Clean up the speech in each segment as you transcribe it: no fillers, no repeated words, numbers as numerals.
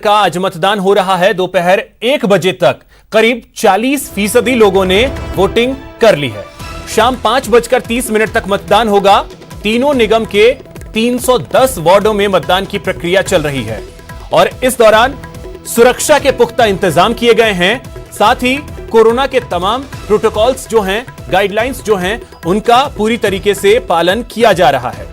का आज मतदान हो रहा है। दोपहर 1 बजे तक करीब 40% लोगों ने वोटिंग कर ली है। शाम 5:30 तक मतदान होगा। तीनों निगम के 310 वार्डों में मतदान की प्रक्रिया चल रही है और इस दौरान सुरक्षा के पुख्ता इंतजाम किए गए हैं। साथ ही कोरोना के तमाम प्रोटोकॉल्स जो हैं, गाइडलाइंस जो हैं, उनका पूरी तरीके से पालन किया जा रहा है।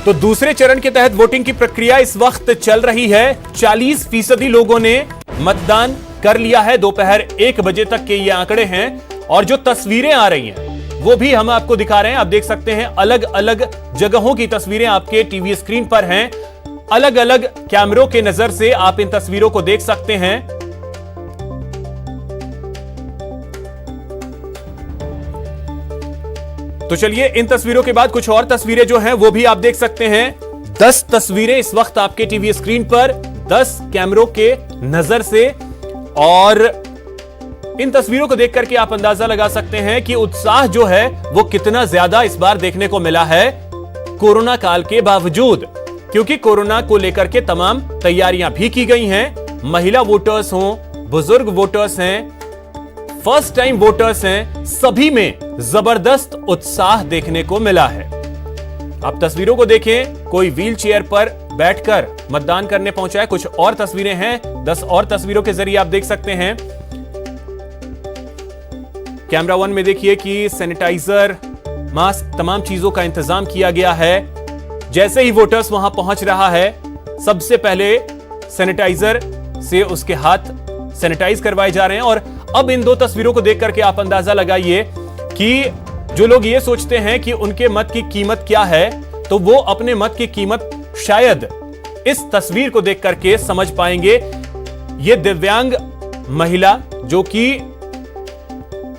तो दूसरे चरण के तहत वोटिंग की प्रक्रिया इस वक्त चल रही है। 40% लोगों ने मतदान कर लिया है। दोपहर 1 बजे तक के ये आंकड़े हैं और जो तस्वीरें आ रही हैं वो भी हम आपको दिखा रहे हैं। आप देख सकते हैं अलग अलग जगहों की तस्वीरें आपके टीवी स्क्रीन पर हैं। अलग अलग कैमरों के नजर से आप इन तस्वीरों को देख सकते हैं। तो चलिए इन तस्वीरों के बाद कुछ और तस्वीरें जो हैं वो भी आप देख सकते हैं। 10 तस्वीरें इस वक्त आपके टीवी स्क्रीन पर 10 कैमरों के नजर से, और इन तस्वीरों को देख करके आप अंदाजा लगा सकते हैं कि उत्साह जो है वो कितना ज्यादा इस बार देखने को मिला है कोरोना काल के बावजूद, क्योंकि कोरोना को लेकर के तमाम तैयारियां भी की गई हैं। महिला वोटर्स हों, बुजुर्ग वोटर्स हैं, फर्स्ट टाइम वोटर्स हैं, सभी में जबरदस्त उत्साह देखने को मिला है। आप तस्वीरों को देखें, कोई व्हील चेयर पर बैठकर मतदान करने पहुंचा है। कुछ और तस्वीरें हैं, 10 और तस्वीरों के जरिए आप देख सकते हैं। कैमरा 1 में देखिए कि सैनिटाइजर, मास्क, तमाम चीजों का इंतजाम किया गया है। जैसे ही वोटर्स वहां पहुंच रहा है, सबसे पहले सैनिटाइजर से उसके हाथ सैनिटाइज करवाए जा रहे हैं। और अब इन 2 तस्वीरों को देख करके आप अंदाजा लगाइए कि जो लोग ये सोचते हैं कि उनके मत की कीमत क्या है, तो वो अपने मत की कीमत शायद इस तस्वीर को देख करके समझ पाएंगे। ये दिव्यांग महिला जो कि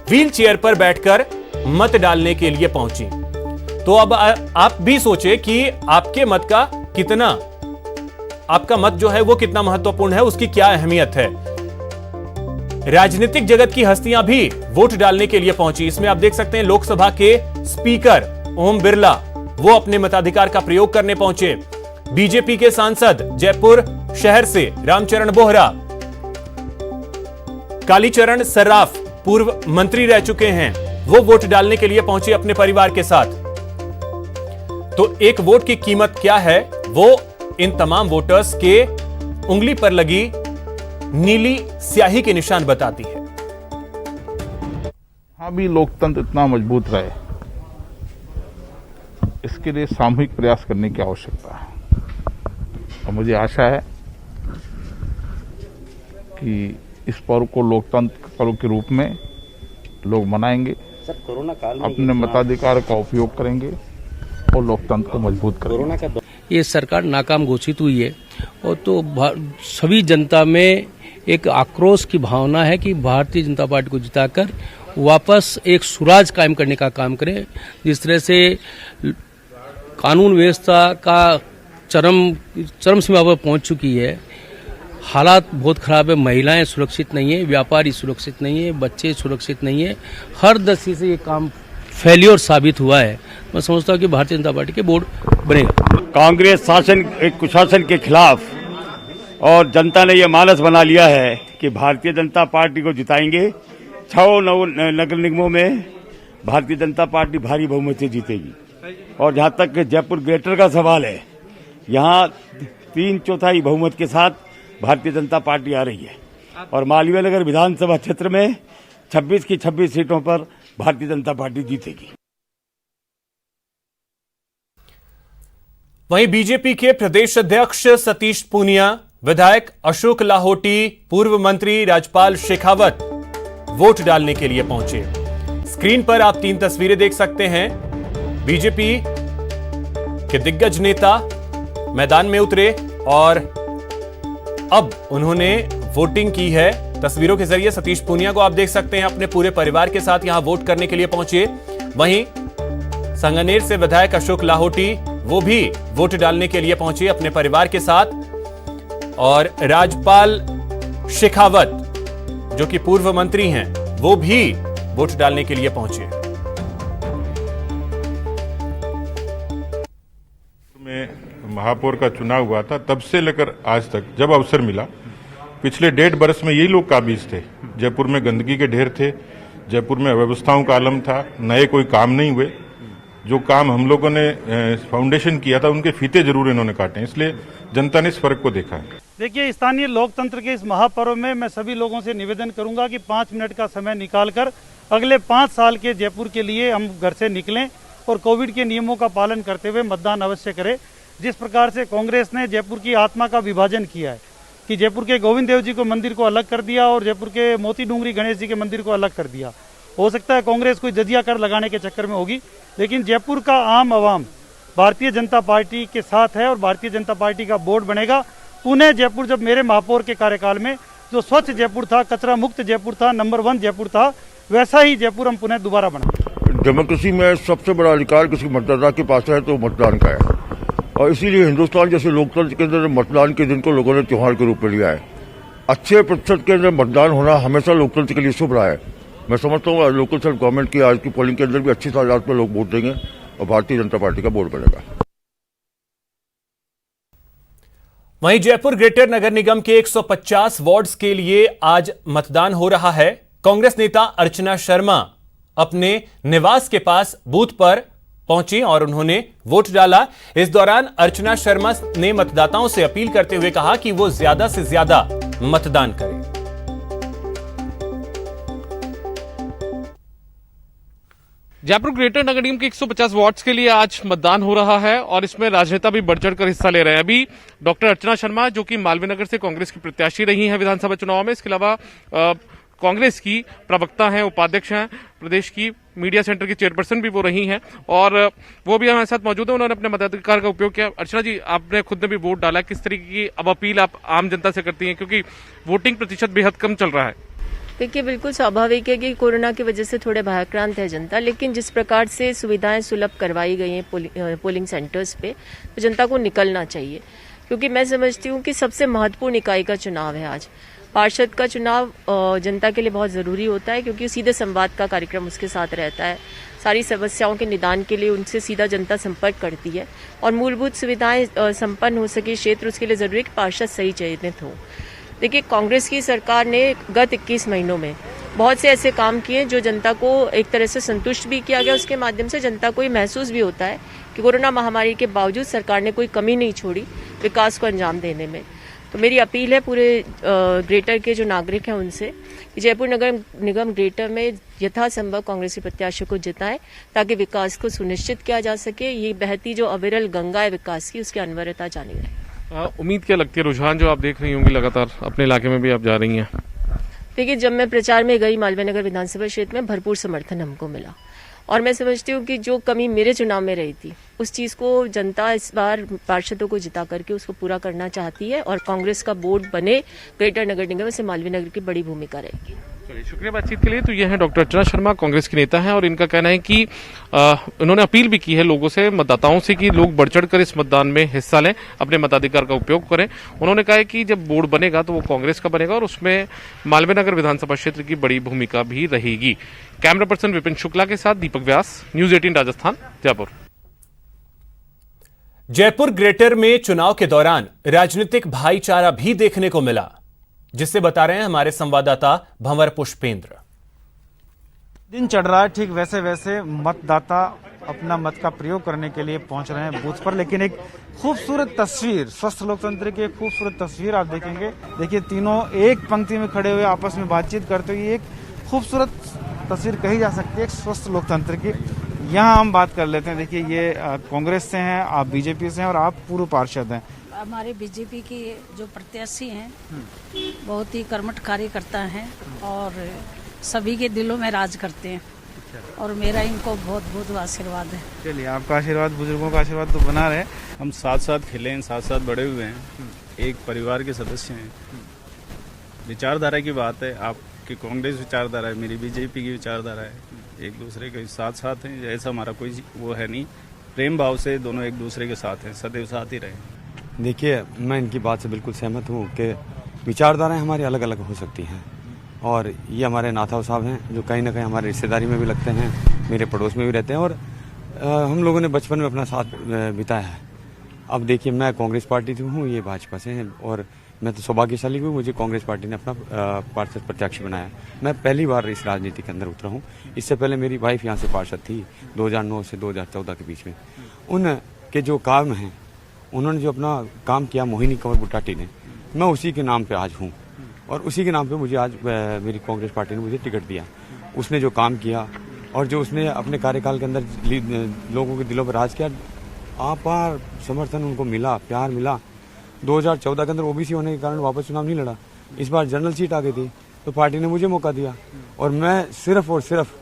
व्हील चेयर पर बैठकर मत डालने के लिए पहुंची। तो अब आप भी सोचे कि आपके मत का कितना, आपका मत जो है वो कितना महत्वपूर्ण है, उसकी क्या अहमियत है। राजनीतिक जगत की हस्तियां भी वोट डालने के लिए पहुंची। इसमें आप देख सकते हैं लोकसभा के स्पीकर ओम बिरला, वो अपने मताधिकार का प्रयोग करने पहुंचे। बीजेपी के सांसद जयपुर शहर से रामचरण बोहरा, कालीचरण सर्राफ पूर्व मंत्री रह चुके हैं, वो वोट डालने के लिए पहुंचे अपने परिवार के साथ। तो एक वोट की कीमत क्या है वो इन तमाम वोटर्स के उंगली पर लगी नीली स्याही के निशान बताती है। हाँ, भी लोकतंत्र इतना मजबूत रहे, इसके लिए सामूहिक प्रयास करने की आवश्यकता है। और मुझे आशा है कि इस पर्व को लोकतंत्र पर्व के रूप में लोग मनाएंगे, कोरोना काल में अपने मताधिकार का उपयोग करेंगे और लोकतंत्र को मजबूत करेंगे। ये सरकार नाकाम घोषित हुई है और तो सभी जनता में एक आक्रोश की भावना है कि भारतीय जनता पार्टी को जिताकर वापस एक सुराज कायम करने का काम करें। जिस तरह से कानून व्यवस्था का चरम सीमा पर पहुंच चुकी है, हालात बहुत खराब है। महिलाएं सुरक्षित नहीं है, व्यापारी सुरक्षित नहीं है, बच्चे सुरक्षित नहीं है। हर दृष्टि से ये काम फेल्योर साबित हुआ है। मैं समझता हूँ कि भारतीय जनता पार्टी के बोर्ड बनेगा। कांग्रेस शासन कुशासन के खिलाफ और जनता ने यह मानस बना लिया है कि भारतीय जनता पार्टी को जिताएंगे। 6 नगर निगमों में भारतीय जनता पार्टी भारी बहुमत से जीतेगी। और जहां तक जयपुर ग्रेटर का सवाल है, यहां 3/4 बहुमत के साथ भारतीय जनता पार्टी आ रही है और मालवीय नगर विधानसभा क्षेत्र में 26 की 26 सीटों पर भारतीय जनता पार्टी जीतेगी। वहीं बीजेपी के प्रदेश अध्यक्ष सतीश पूनिया, विधायक अशोक लाहोटी, पूर्व मंत्री राजपाल शेखावत वोट डालने के लिए पहुंचे। स्क्रीन पर आप 3 तस्वीरें देख सकते हैं। बीजेपी के दिग्गज नेता मैदान में उतरे और अब उन्होंने वोटिंग की है। तस्वीरों के जरिए सतीश पूनिया को आप देख सकते हैं अपने पूरे परिवार के साथ यहां वोट करने के लिए पहुंचे। वहीं संगनेर से विधायक अशोक लाहोटी, वो भी वोट डालने के लिए पहुंचे अपने परिवार के साथ। और राजपाल शेखावत जो कि पूर्व मंत्री हैं, वो भी वोट डालने के लिए पहुंचे। में महापौर का चुनाव हुआ था, तब से लेकर आज तक जब अवसर मिला, पिछले 1.5 बरस में यही लोग काबिज थे। जयपुर में गंदगी के ढेर थे, जयपुर में अव्यवस्थाओं का आलम था, नए कोई काम नहीं हुए। जो काम हम लोगों ने फाउंडेशन किया था उनके फीते जरूर इन्होंने काटे, इसलिए जनता ने इस फर्क को देखा है। देखिए, स्थानीय लोकतंत्र के इस महापर्व में मैं सभी लोगों से निवेदन करूंगा कि 5 मिनट का समय निकालकर अगले 5 साल के जयपुर के लिए हम घर से निकलें और कोविड के नियमों का पालन करते हुए मतदान अवश्य करें। जिस प्रकार से कांग्रेस ने जयपुर की आत्मा का विभाजन किया है कि जयपुर के गोविंद देव जी को मंदिर को अलग कर दिया और जयपुर के मोती डूंगरी गणेश जी के मंदिर को अलग कर दिया। हो सकता है कांग्रेस कोई जजिया कर लगाने के चक्कर में होगी, लेकिन जयपुर का आम आवाम भारतीय जनता पार्टी के साथ है और भारतीय जनता पार्टी का बोर्ड बनेगा। पुणे जयपुर जब मेरे महापौर के कार्यकाल में जो स्वच्छ जयपुर था, कचरा मुक्त जयपुर था, नंबर 1 जयपुर था, वैसा ही जयपुर हम पुणे दोबारा बना। डेमोक्रेसी में सबसे बड़ा अधिकार किसी मतदाता के पास है तो मतदान का है, और इसीलिए हिंदुस्तान जैसे लोकतंत्र के अंदर मतदान के दिन को लोगों ने त्योहार के रूप में लिया है। अच्छे प्रतिशत के अंदर मतदान होना हमेशा लोकतंत्र के लिए शुभ रहा है। मैं समझता हूँ लोकल सेल्फ गवर्नमेंट की आज की पोलिंग के अंदर भी अच्छी तादाद में लोग वोट देंगे और भारतीय जनता पार्टी का बोर्ड बनेगा। वहीं जयपुर ग्रेटर नगर निगम के 150 वार्ड्स के लिए आज मतदान हो रहा है। कांग्रेस नेता अर्चना शर्मा अपने निवास के पास बूथ पर पहुंची और उन्होंने वोट डाला। इस दौरान अर्चना शर्मा ने मतदाताओं से अपील करते हुए कहा कि वो ज्यादा से ज्यादा मतदान करें। जयपुर ग्रेटर नगर निगम के 150 वार्ड्स के लिए आज मतदान हो रहा है और इसमें राजनेता भी बढ़ चढ़कर हिस्सा ले रहे हैं। अभी डॉक्टर अर्चना शर्मा जो कि मालवीय नगर से कांग्रेस की प्रत्याशी रही हैं विधानसभा चुनाव में, इसके अलावा कांग्रेस की प्रवक्ता हैं, उपाध्यक्ष हैं, प्रदेश की मीडिया सेंटर की चेयरपर्सन भी वो रही हैं और वो भी हमारे साथ मौजूद है। उन्होंने अपने मताधिकार का उपयोग किया। अर्चना जी, आपने खुद ने भी वोट डाला, किस तरीके की अब अपील आप आम जनता से करती हैं, क्योंकि वोटिंग प्रतिशत बेहद कम चल रहा है? देखिए, बिल्कुल स्वाभाविक है कि कोरोना की वजह से थोड़े भयक्रांत है जनता, लेकिन जिस प्रकार से सुविधाएं सुलभ करवाई गई हैं पोलिंग सेंटर्स पे, तो जनता को निकलना चाहिए, क्योंकि मैं समझती हूँ कि सबसे महत्वपूर्ण इकाई का चुनाव है आज। पार्षद का चुनाव जनता के लिए बहुत ज़रूरी होता है, क्योंकि सीधे संवाद का कार्यक्रम उसके साथ रहता है। सारी समस्याओं के निदान के लिए उनसे सीधा जनता संपर्क करती है और मूलभूत सुविधाएं संपन्न हो सके क्षेत्र, उसके लिए ज़रूरी है कि पार्षद सही चयनित हो। देखिए, कांग्रेस की सरकार ने गत 21 महीनों में बहुत से ऐसे काम किए जो जनता को एक तरह से संतुष्ट भी किया गया। उसके माध्यम से जनता को ये महसूस भी होता है कि कोरोना महामारी के बावजूद सरकार ने कोई कमी नहीं छोड़ी विकास को अंजाम देने में। तो मेरी अपील है पूरे ग्रेटर के जो नागरिक हैं उनसे कि जयपुर नगर निगम ग्रेटर में यथासंभव कांग्रेसी प्रत्याशियों को जिताएं, ताकि विकास को सुनिश्चित किया जा सके। ये बहती जो अविरल गंगा है विकास की, उसकी अनवरता जानी रहे। उम्मीद क्या लगती है, रुझान जो आप देख रही होंगी लगातार, अपने इलाके में भी आप जा रही हैं? देखिए, जब मैं प्रचार में गई मालवीय नगर विधानसभा क्षेत्र में भरपूर समर्थन हमको मिला और मैं समझती हूँ कि जो कमी मेरे चुनाव में रही थी उस चीज़ को जनता इस बार पार्षदों को जिता करके उसको पूरा करना चाहती है और कांग्रेस का बोर्ड बने ग्रेटर नगर निगम से मालवीय नगर की बड़ी भूमिका रहेगी। चलिए, शुक्रिया बातचीत के लिए। तो ये है डॉक्टर अर्चना शर्मा, कांग्रेस की नेता हैं और इनका कहना है कि उन्होंने अपील भी की है लोगों से, मतदाताओं से, कि लोग बढ़ चढ़कर इस मतदान में हिस्सा लें, अपने मताधिकार का उपयोग करें। उन्होंने कहा है कि जब बोर्ड बनेगा तो वो कांग्रेस का बनेगा और उसमें मालवीय नगर विधानसभा क्षेत्र की बड़ी भूमिका भी रहेगी। कैमरा पर्सन विपिन शुक्ला के साथ दीपक व्यास, न्यूज 18 राजस्थान, जयपुर। जयपुर ग्रेटर में चुनाव के दौरान राजनीतिक भाईचारा भी देखने को मिला, जिससे बता रहे हैं हमारे संवाददाता भंवर पुष्पेंद्र। दिन चढ़ रहा है, ठीक वैसे वैसे मतदाता अपना मत का प्रयोग करने के लिए पहुंच रहे हैं बूथ पर, लेकिन एक खूबसूरत तस्वीर, स्वस्थ लोकतंत्र की एक खूबसूरत तस्वीर आप देखेंगे। देखिए, तीनों एक पंक्ति में खड़े हुए आपस में बातचीत करते हुए एक खूबसूरत तस्वीर कही जा सकती है एक स्वस्थ लोकतंत्र की। यहाँ हम बात कर लेते हैं। देखिए, ये कांग्रेस से हैं, आप बीजेपी से हैं और आप पूर्व पार्षद हैं। हमारे बीजेपी की जो प्रत्याशी हैं बहुत ही कर्मठ कार्यकर्ता हैं और सभी के दिलों में राज करते हैं और मेरा इनको बहुत बहुत आशीर्वाद है। चलिए, आपका आशीर्वाद, बुजुर्गों का आशीर्वाद तो बना रहे। हम साथ साथ खेले हैं, साथ साथ बड़े हुए हैं, एक परिवार के सदस्य हैं। विचारधारा की बात है, आपकी कांग्रेस विचारधारा है, मेरी बीजेपी की विचारधारा है, एक दूसरे के साथ साथ हैं। ऐसा हमारा कोई वो है नहीं, प्रेम भाव से दोनों एक दूसरे के साथ हैं, सदैव साथ ही रहे। देखिए, मैं इनकी बात से बिल्कुल सहमत हूँ कि विचारधाराएं हमारी अलग अलग हो सकती हैं, और ये हमारे नाथाव साहब हैं जो कहीं ना कहीं हमारे रिश्तेदारी में भी लगते हैं, मेरे पड़ोस में भी रहते हैं और हम लोगों ने बचपन में अपना साथ बिताया है। अब देखिए मैं कांग्रेस पार्टी से हूँ, ये भाजपा से हैं और मैं तो सौभाग्यशाली हूँ, मुझे कांग्रेस पार्टी ने अपना पार्षद प्रत्याशी बनाया। मैं पहली बार इस राजनीति के अंदर उतरा हूँ। इससे पहले मेरी वाइफ यहाँ से पार्षद थी 2009 से 2014 के बीच में। उनके जो काम हैं, उन्होंने जो अपना काम किया मोहिनी कंवर बुटाटी ने, मैं उसी के नाम पे आज हूँ और उसी के नाम पे मुझे आज मेरी कांग्रेस पार्टी ने मुझे टिकट दिया। उसने जो काम किया और जो उसने अपने कार्यकाल के अंदर लोगों के दिलों पर राज किया, आपार समर्थन उनको मिला, प्यार मिला। 2014 के अंदर ओबीसी होने के कारण वापस चुनाव नहीं लड़ा, इस बार जनरल सीट आ गई थी तो पार्टी ने मुझे मौका दिया और मैं सिर्फ और सिर्फ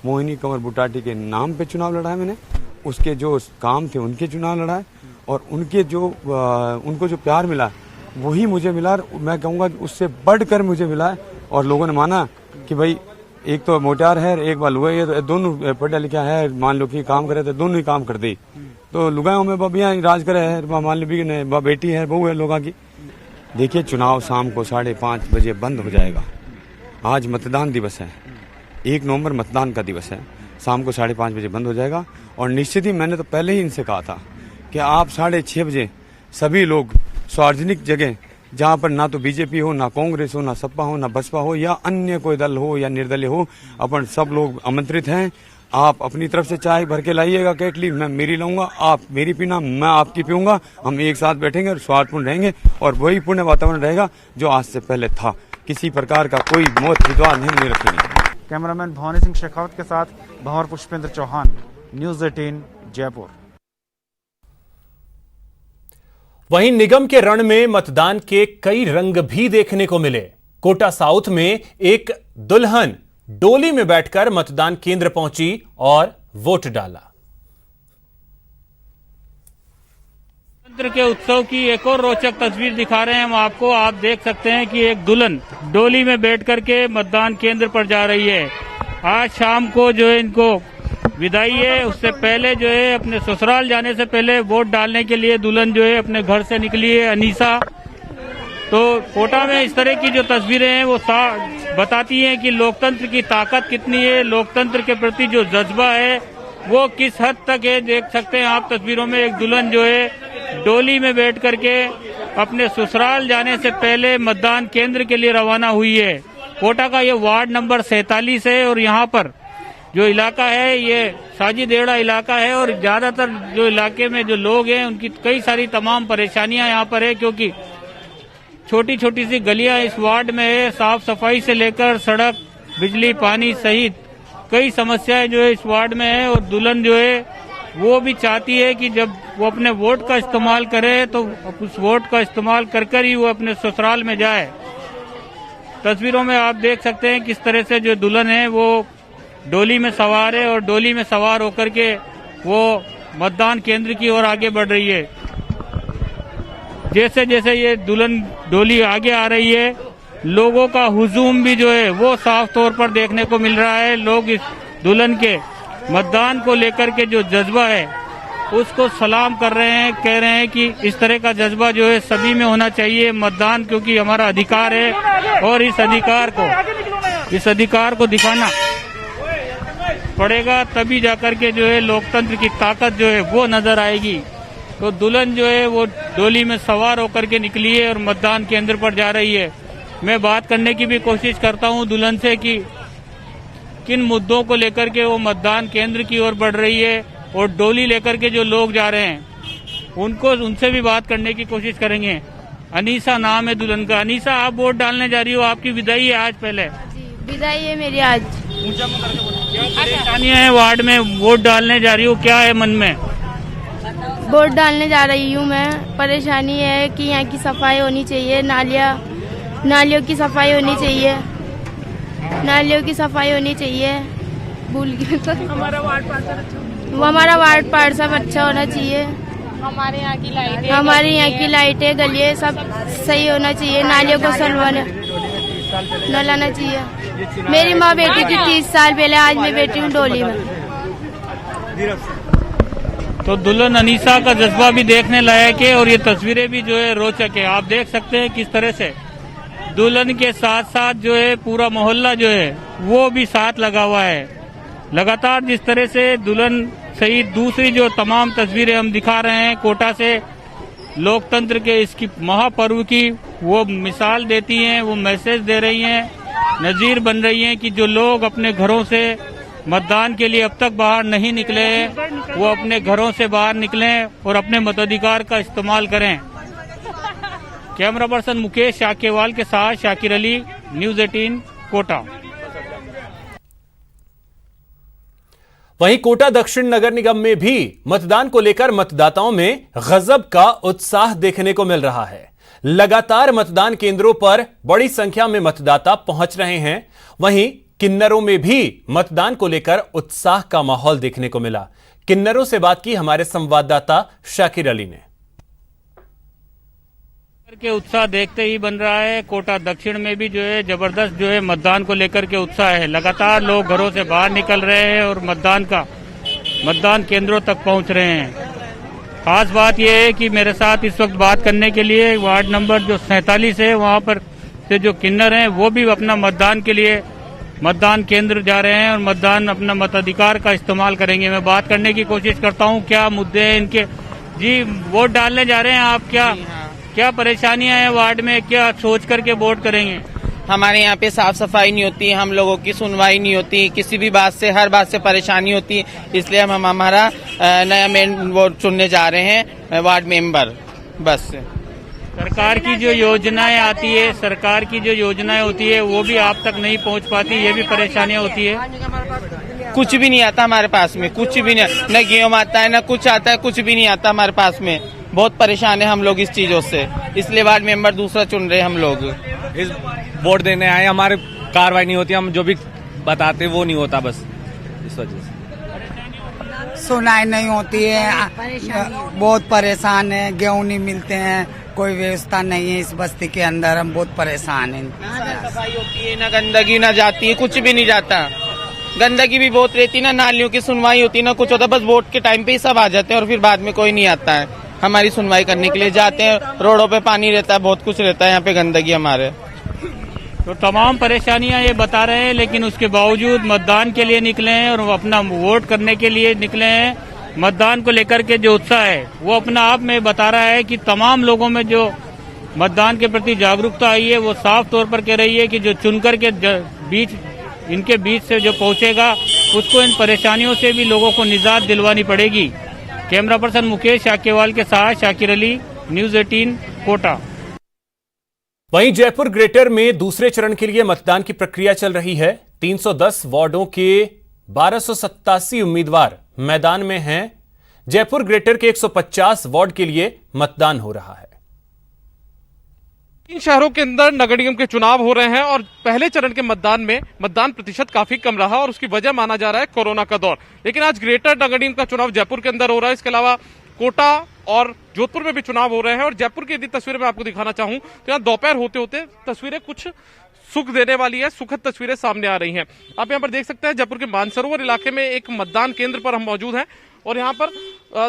मोहिनी कंवर बुटाटी के नाम पे चुनाव लड़ा है। मैंने उसके जो काम थे उनके चुनाव लड़ा है और उनके जो उनको जो प्यार मिला वही मुझे मिला। मैं कहूँगा कि उससे बढ़कर मुझे मिला है और लोगों ने माना कि भाई एक तो मोटार है, एक बार लुगाई है, तो दोनों पढ़ा लिखा है, मान लो कि काम करे तो दोनों ही काम कर दे। तो लुगायों में बबियाँ राज करे है, मान लो भी बेटी है, बहू है लोगों की। देखिए चुनाव शाम को 5:30 बजे बंद हो जाएगा। आज मतदान दिवस है, 1 नवंबर मतदान का दिवस है। शाम को 5:30 बजे बंद हो जाएगा और निश्चित ही मैंने तो पहले ही इनसे कहा था कि आप 6:30 बजे सभी लोग सार्वजनिक जगह जहाँ पर ना तो बीजेपी हो, ना कांग्रेस हो, ना सपा हो, ना बसपा हो या अन्य कोई दल हो या निर्दलीय हो, अपन सब लोग आमंत्रित हैं। आप अपनी तरफ से चाय भर के लाइएगा केटली, मैं मेरी लाऊंगा, आप मेरी पीना, मैं आपकी पीऊंगा। हम एक साथ बैठेंगे और स्वार्थपूर्ण रहेंगे और वही पुण्य वातावरण रहेगा जो आज से पहले था। किसी प्रकार का कोई मौत विद्वान नहीं रखेंगे। कैमरामैन भवानी सिंह शेखावत के साथ भंवर पुष्पेंद्र चौहान, न्यूज 18 जयपुर। वहीं निगम के रण में मतदान के कई रंग भी देखने को मिले। कोटा साउथ में एक दुल्हन डोली में बैठकर मतदान केंद्र पहुंची और वोट डाला। गणतंत्र के उत्सव की एक और रोचक तस्वीर दिखा रहे हैं हम आपको। आप देख सकते हैं कि एक दुल्हन डोली में बैठकर के मतदान केंद्र पर जा रही है। आज शाम को जो है इनको विदाई है, उससे पहले जो है अपने ससुराल जाने से पहले वोट डालने के लिए दुल्हन जो है अपने घर से निकली है, अनीसा। तो कोटा में इस तरह की जो तस्वीरें हैं वो बताती हैं कि लोकतंत्र की ताकत कितनी है, लोकतंत्र के प्रति जो जज्बा है वो किस हद तक है। देख सकते हैं आप तस्वीरों में एक दुल्हन जो है डोली में बैठ करके अपने ससुराल जाने से पहले मतदान केंद्र के लिए रवाना हुई है। कोटा का ये वार्ड नंबर 47 है और यहाँ पर जो इलाका है ये साजीदेड़ा इलाका है और ज्यादातर जो इलाके में जो लोग हैं उनकी कई सारी तमाम परेशानियां यहाँ पर है, क्योंकि छोटी छोटी सी गलियां इस वार्ड में है। साफ सफाई से लेकर सड़क, बिजली, पानी सहित कई समस्याएं जो है इस वार्ड में है। और दुल्हन जो है वो भी चाहती है कि जब वो अपने वोट का इस्तेमाल करे तो उस वोट का इस्तेमाल कर ही वो अपने ससुराल में जाए। तस्वीरों में आप देख सकते हैं किस तरह से जो दुल्हन है वो डोली में सवार है और डोली में सवार होकर के वो मतदान केंद्र की ओर आगे बढ़ रही है। जैसे जैसे ये दुल्हन डोली आगे आ रही है, लोगों का हुजूम भी जो है वो साफ तौर पर देखने को मिल रहा है। लोग इस दुल्हन के मतदान को लेकर के जो जज्बा है उसको सलाम कर रहे हैं, कह रहे हैं कि इस तरह का जज्बा जो है सभी में होना चाहिए। मतदान क्योंकि हमारा अधिकार है और इस अधिकार को दिखाना पड़ेगा, तभी जाकर के जो है लोकतंत्र की ताकत जो है वो नजर आएगी। तो दुल्हन जो है वो डोली में सवार होकर के निकली है और मतदान केंद्र पर जा रही है। मैं बात करने की भी कोशिश करता हूं दुल्हन से कि किन मुद्दों को लेकर के वो मतदान केंद्र की ओर बढ़ रही है और डोली लेकर के जो लोग जा रहे हैं उनसे भी बात करने की कोशिश करेंगे। अनीसा नाम है दुल्हन का। अनीसा, आप वोट डालने जा रही हो, आपकी विदाई है आज? पहले विदाई है मेरी आज। क्या परेशानियां हैं वार्ड में? वोट डालने जा रही हूँ, क्या है मन में? वोट डालने जा रही हूँ मैं। परेशानी है कि यहाँ की सफाई होनी चाहिए, नालियों की सफाई होनी चाहिए, नालियों की सफाई होनी चाहिए। भूल गई तो हमारा वार्ड पार्षद अच्छा होना चाहिए। हमारे यहाँ की लाइटें गलियाँ सब सही होना चाहिए। नालियों को न लाना चाहिए। मेरी माँ बेटी थी 30 साल पहले, आज मैं बैठी हूँ डोली में। तो दुल्हन अनीसा का जज्बा भी देखने लायक है और ये तस्वीरें भी जो है रोचक है। आप देख सकते हैं किस तरह से दुल्हन के साथ साथ जो है पूरा मोहल्ला जो है वो भी साथ लगा हुआ है। लगातार जिस तरह से दुल्हन सहित दूसरी जो तमाम तस्वीरें हम दिखा रहे हैं कोटा से, लोकतंत्र के इसकी महापर्व की वो मिसाल देती हैं, वो मैसेज दे रही हैं, नजीर बन रही हैं कि जो लोग अपने घरों से मतदान के लिए अब तक बाहर नहीं निकले हैं वो अपने घरों से बाहर निकलें और अपने मताधिकार का इस्तेमाल करें। कैमरा पर्सन मुकेश शाकेवाल के साथ शाकिर अली, न्यूज 18 कोटा। वहीं कोटा दक्षिण नगर निगम में भी मतदान को लेकर मतदाताओं में गजब का उत्साह देखने को मिल रहा है। लगातार मतदान केंद्रों पर बड़ी संख्या में मतदाता पहुंच रहे हैं। वहीं किन्नरों में भी मतदान को लेकर उत्साह का माहौल देखने को मिला। किन्नरों से बात की हमारे संवाददाता शाकिर अली ने। के उत्साह देखते ही बन रहा है। कोटा दक्षिण में भी जो है जबरदस्त जो है मतदान को लेकर के उत्साह है। लगातार लोग घरों से बाहर निकल रहे हैं और मतदान केंद्रों तक पहुंच रहे हैं। खास बात यह है कि मेरे साथ इस वक्त बात करने के लिए वार्ड नंबर जो 47 है वहां पर से जो किन्नर हैं वो भी अपना मतदान के लिए मतदान केंद्र जा रहे हैं और मतदान अपना मताधिकार का इस्तेमाल करेंगे। मैं बात करने की कोशिश करता हूं क्या मुद्दे हैं इनके। जी, वोट डालने जा रहे हैं आप, क्या परेशानियां हैं वार्ड में, क्या सोच करके वोट करेंगे? हमारे यहाँ पे साफ सफाई नहीं होती, हम लोगों की सुनवाई नहीं होती, किसी भी बात से हर बात से परेशानी होती, इसलिए हम हमारा नया मेन वोट चुनने जा रहे हैं वार्ड मेंबर। बस सरकार की जो योजनाएं आती है, सरकार की जो योजनाएं होती है वो भी आप तक नहीं पहुंच पाती, ये भी परेशानियां होती है। कुछ भी नहीं आता हमारे पास में, कुछ भी नहीं, न गेहूं आता है न कुछ आता है, कुछ भी नहीं आता हमारे पास में। बहुत परेशान है हम लोग इस चीजों से, इसलिए वार्ड मेंबर दूसरा चुन रहे हैं हम लोग। इस वोट देने आए, हमारे कार्रवाई नहीं होती, हम जो भी बताते वो नहीं होता, बस इस वजह से सुनाई नहीं होती है। बहुत परेशान है, गेहूं नहीं मिलते हैं, कोई व्यवस्था नहीं है इस बस्ती के अंदर, हम बहुत परेशान हैं। ना सफाई होती है, ना गंदगी ना जाती है, कुछ भी नहीं जाता। गंदगी भी बहुत रहती है, ना नालियों की सुनवाई होती है, ना कुछ होता। बस वोट के टाइम पे ही सब आ जाते हैं और फिर बाद में कोई नहीं आता है हमारी सुनवाई करने के लिए। जाते हैं, रोडों पे पानी रहता है, बहुत कुछ रहता है, यहाँ पे गंदगी हमारे। तो तमाम परेशानियां ये बता रहे हैं, लेकिन उसके बावजूद मतदान के लिए निकले हैं और अपना वोट करने के लिए निकले हैं। मतदान को लेकर के जो उत्साह है वो अपना आप में बता रहा है कि तमाम लोगों में जो मतदान के प्रति जागरूकता आई है वो साफ तौर पर कह रही है कि जो चुनकर के इनके बीच से जो पहुंचेगा उसको इन परेशानियों से भी लोगों को निजात दिलवानी पड़ेगी। कैमरा पर्सन मुकेश शाकेवाल के साथ शाकिर अली, न्यूज 18 कोटा। वहीं जयपुर ग्रेटर में दूसरे चरण के लिए मतदान की प्रक्रिया चल रही है। 310 वार्डों के 1287 उम्मीदवार मैदान में हैं। जयपुर ग्रेटर के 150 वार्ड के लिए मतदान हो रहा है। 3 शहरों के अंदर नगर निगम के चुनाव हो रहे हैं और पहले चरण के मतदान में मतदान प्रतिशत काफी कम रहा और उसकी वजह माना जा रहा है कोरोना का दौर। लेकिन आज ग्रेटर नगर निगम का चुनाव जयपुर के अंदर हो रहा है। इसके अलावा कोटा और जोधपुर में भी चुनाव हो रहे हैं। और जयपुर की यदि तस्वीरें मैं आपको दिखाना चाहूं तो यहाँ दोपहर होते होते तस्वीरें कुछ सुख देने वाली है, सुखद तस्वीरें सामने आ रही हैं। आप यहाँ पर देख सकते हैं जयपुर के मानसरोवर इलाके में एक मतदान केंद्र पर हम मौजूद हैं और यहाँ पर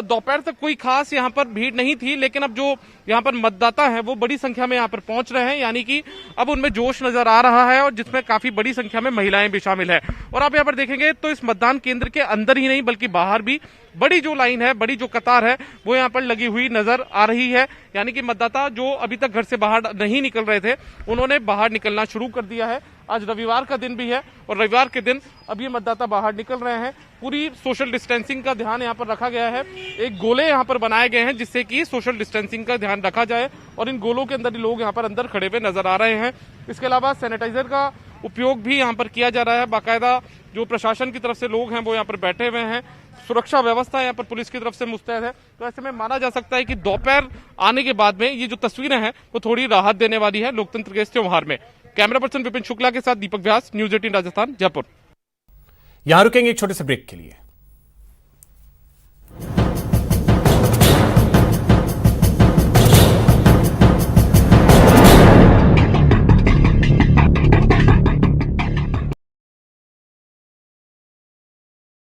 दोपहर तक कोई खास यहाँ पर भीड़ नहीं थी, लेकिन अब जो यहाँ पर मतदाता हैं वो बड़ी संख्या में यहाँ पर पहुंच रहे हैं, यानी कि अब उनमें जोश नजर आ रहा है और जिसमें काफी बड़ी संख्या में महिलाएं भी शामिल है। और आप यहाँ पर देखेंगे तो इस मतदान केंद्र के अंदर ही नहीं बल्कि बाहर भी बड़ी जो लाइन है, बड़ी जो कतार है वो यहाँ पर लगी हुई नजर आ रही है। यानी कि मतदाता जो अभी तक घर से बाहर नहीं निकल रहे थे उन्होंने बाहर निकलना शुरू कर दिया है। आज रविवार का दिन भी है और रविवार के दिन अब ये मतदाता बाहर निकल रहे हैं। पूरी सोशल डिस्टेंसिंग का ध्यान यहाँ पर रखा गया है। एक गोले यहाँ पर बनाए गए हैं जिससे कि सोशल डिस्टेंसिंग का ध्यान रखा जाए और इन गोलों के अंदर ही लोग यहाँ पर अंदर खड़े हुए नजर आ रहे हैं। इसके अलावा सैनिटाइजर का उपयोग भी यहाँ पर किया जा रहा है। बाकायदा जो प्रशासन की तरफ से लोग हैं वो यहाँ पर बैठे हुए हैं। सुरक्षा व्यवस्था यहाँ पर पुलिस की तरफ से मुस्तैद है। तो ऐसे में माना जा सकता है कि दोपहर आने के बाद में ये जो तस्वीरें हैं वो थोड़ी राहत देने वाली है लोकतंत्र के इस त्योहार में। कैमरा पर्सन विपिन शुक्ला के साथ दीपक व्यास, न्यूज 18 राजस्थान, जयपुर। यहां रुकेंगे एक छोटे से ब्रेक के लिए।